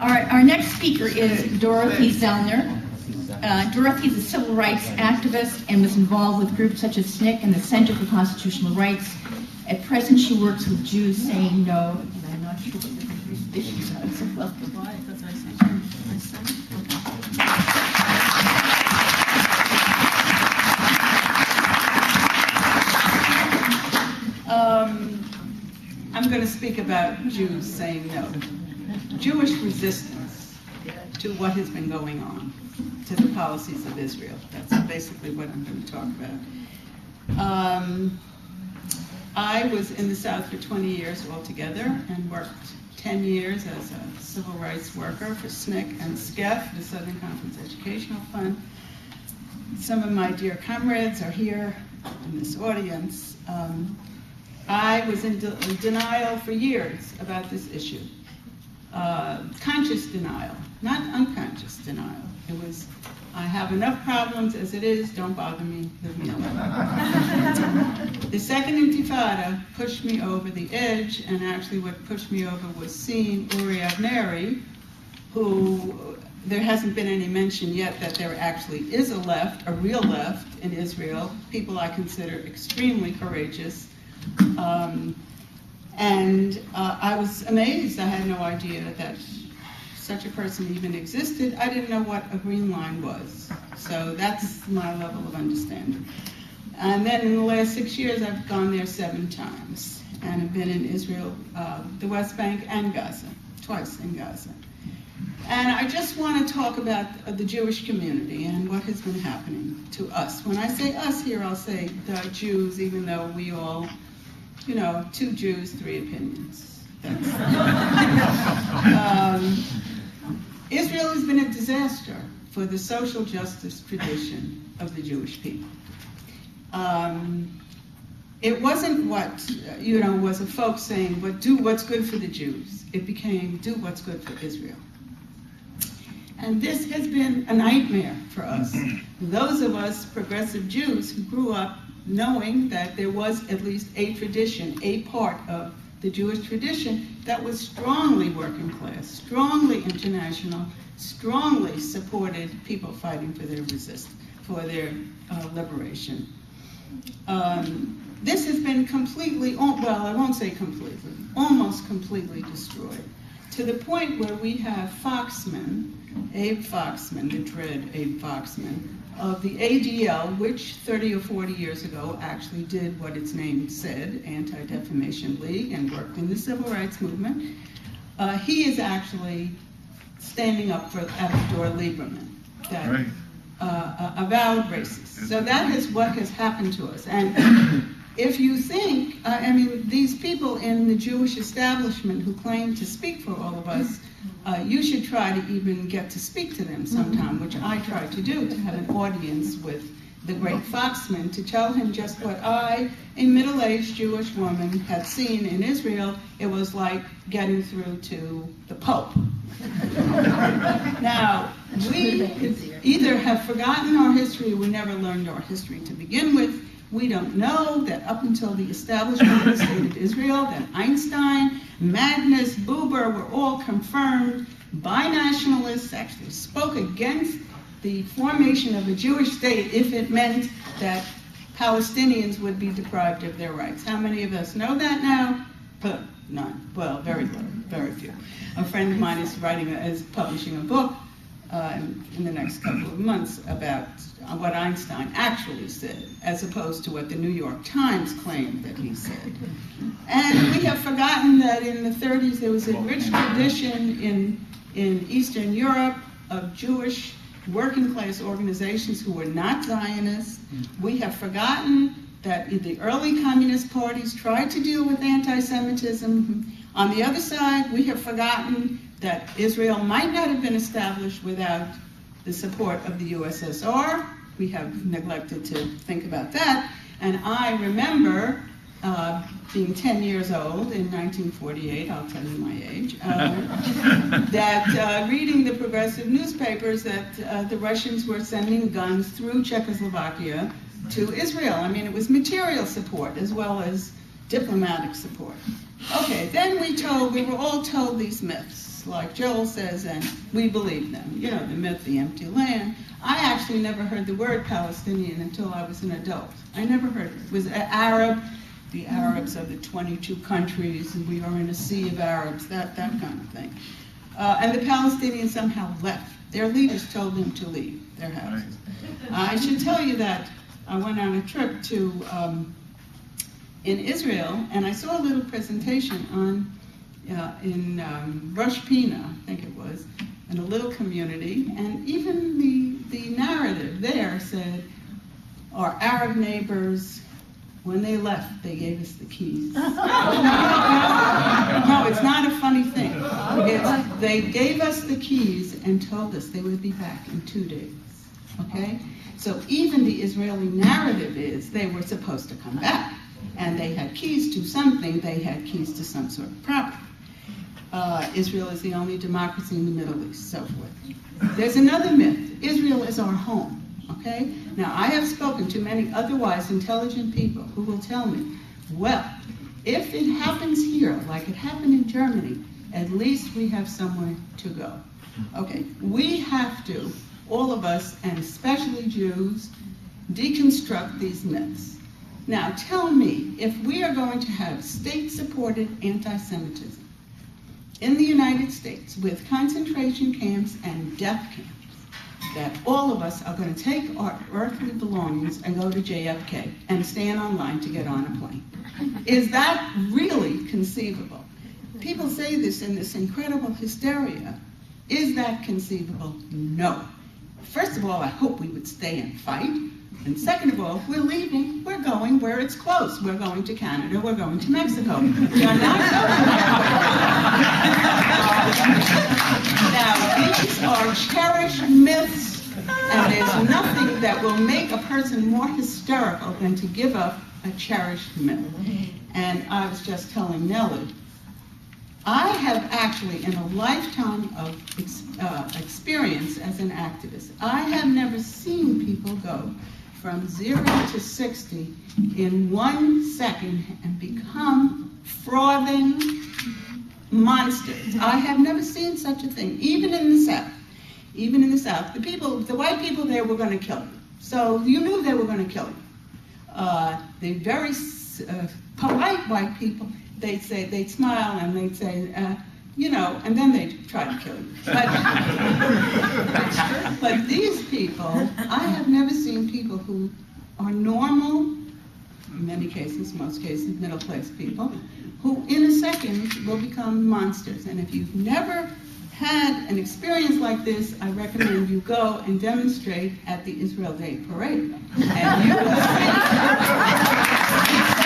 Our next speaker is Dorothy Zellner. Dorothy is a civil rights activist and was involved with groups such as SNCC and the Center for Constitutional Rights. At present, she works with Jews saying no, and I'm not sure what the issues are. So welcome. Why? Because I said. I'm going to speak about Jews saying no. Jewish resistance to what has been going on, to the policies of Israel. That's basically what I'm going to talk about. I was in the South for 20 years altogether and worked 10 years as a civil rights worker for SNCC and SCEF, the Southern Conference Educational Fund. Some of my dear comrades are here in this audience. I was in denial for years about this issue. Conscious denial, not unconscious denial. It was, I have enough problems as it is, don't bother me, leave me alone. The Second Intifada pushed me over the edge, and actually what pushed me over was seeing Uri Avneri, who there hasn't been any mention yet that there actually is a left, a real left in Israel, people I consider extremely courageous. I was amazed. I had no idea that such a person even existed. I didn't know what a green line was. So that's my level of understanding. And then in the last 6 years, I've gone there 7 times and have been in Israel, the West Bank and Gaza, twice in Gaza. And I just want to talk about the Jewish community and what has been happening to us. When I say us here, I'll say the Jews, even though we all, 2 Jews, 3 opinions. Israel has been a disaster for the social justice tradition of the Jewish people. It wasn't what, was a folk saying, but do what's good for the Jews. It became do what's good for Israel. And this has been a nightmare for us. Those of us progressive Jews who grew up knowing that there was at least a tradition, a part of the Jewish tradition that was strongly working class, strongly international, strongly supported people fighting for their liberation. This has been completely, well, I won't say completely, almost completely destroyed, to the point where we have Foxman, Abe Foxman, the dread Abe Foxman, of the ADL, which 30 or 40 years ago actually did what its name said, Anti-Defamation League, and worked in the civil rights movement. He is actually standing up for Avigdor Lieberman, that avowed racist. So that is what has happened to us. And if you think, these people in the Jewish establishment who claim to speak for all of us, you should try to even get to speak to them sometime, which I tried to do, to have an audience with the great Foxman, to tell him just what I, a middle-aged Jewish woman, had seen in Israel. It was like getting through to the Pope. Now, we either have forgotten our history, or we never learned our history to begin with. We don't know that up until the establishment of the State of Israel, that Einstein, Magnus, Buber were all confirmed binationalists, actually spoke against the formation of a Jewish state if it meant that Palestinians would be deprived of their rights. How many of us know that now? None. Well, very little, very few. A friend of mine is publishing a book in the next couple of months about what Einstein actually said, as opposed to what the New York Times claimed that he said. And we have forgotten that in the 30s there was a rich tradition in Eastern Europe of Jewish working class organizations who were not Zionists. We have forgotten that the early communist parties tried to deal with anti-Semitism. On the other side, we have forgotten that Israel might not have been established without the support of the USSR. We have neglected to think about that. And I remember being 10 years old in 1948, I'll tell you my age, that reading the progressive newspapers that the Russians were sending guns through Czechoslovakia to Israel. I mean, it was material support as well as diplomatic support. Okay, then we were all told these myths. myths, like Joel says, and we believe them. You know, the myth, the empty land. I actually never heard the word Palestinian until I was an adult. I never heard it. It was Arab. The Arabs are the 22 countries, and we are in a sea of Arabs, that kind of thing. And the Palestinians somehow left. Their leaders told them to leave their houses. I should tell you that I went on a trip to in Israel, and I saw a little presentation on in Rosh Pina, I think it was, in a little community, and even the narrative there said, our Arab neighbors, when they left, they gave us the keys. No, it's not a funny thing. They gave us the keys and told us they would be back in 2 days, okay? So even the Israeli narrative is they were supposed to come back, and they had keys to something, they had keys to some sort of property. Israel is the only democracy in the Middle East, so forth. There's another myth. Israel is our home, okay? Now, I have spoken to many otherwise intelligent people who will tell me, well, if it happens here, like it happened in Germany, at least we have somewhere to go. Okay, we have to, all of us, and especially Jews, deconstruct these myths. Now, tell me, if we are going to have state-supported anti-Semitism in the United States with concentration camps and death camps, that all of us are going to take our earthly belongings and go to JFK and stand online to get on a plane. Is that really conceivable? People say this in this incredible hysteria. Is that conceivable? No. First of all, I hope we would stay and fight. And second of all, we're leaving, we're going where it's close. We're going to Canada, we're going to Mexico. We are not going Now, these are cherished myths, and there's nothing that will make a person more hysterical than to give up a cherished myth. And I was just telling Nellie, I have actually, in a lifetime of experience as an activist, I have never seen people go from 0 to 60 in 1 second and become frothing monsters. I have never seen such a thing, even in the South. Even in the South, the white people there were going to kill you. So you knew they were going to kill you. The very polite white people, they'd smile and they'd say, you know, and then they'd try to kill you. But these people, I have never seen people who are normal, in many cases, most cases, middle-class people, who in a second will become monsters. And if you've never had an experience like this, I recommend you go and demonstrate at the Israel Day Parade. And you will see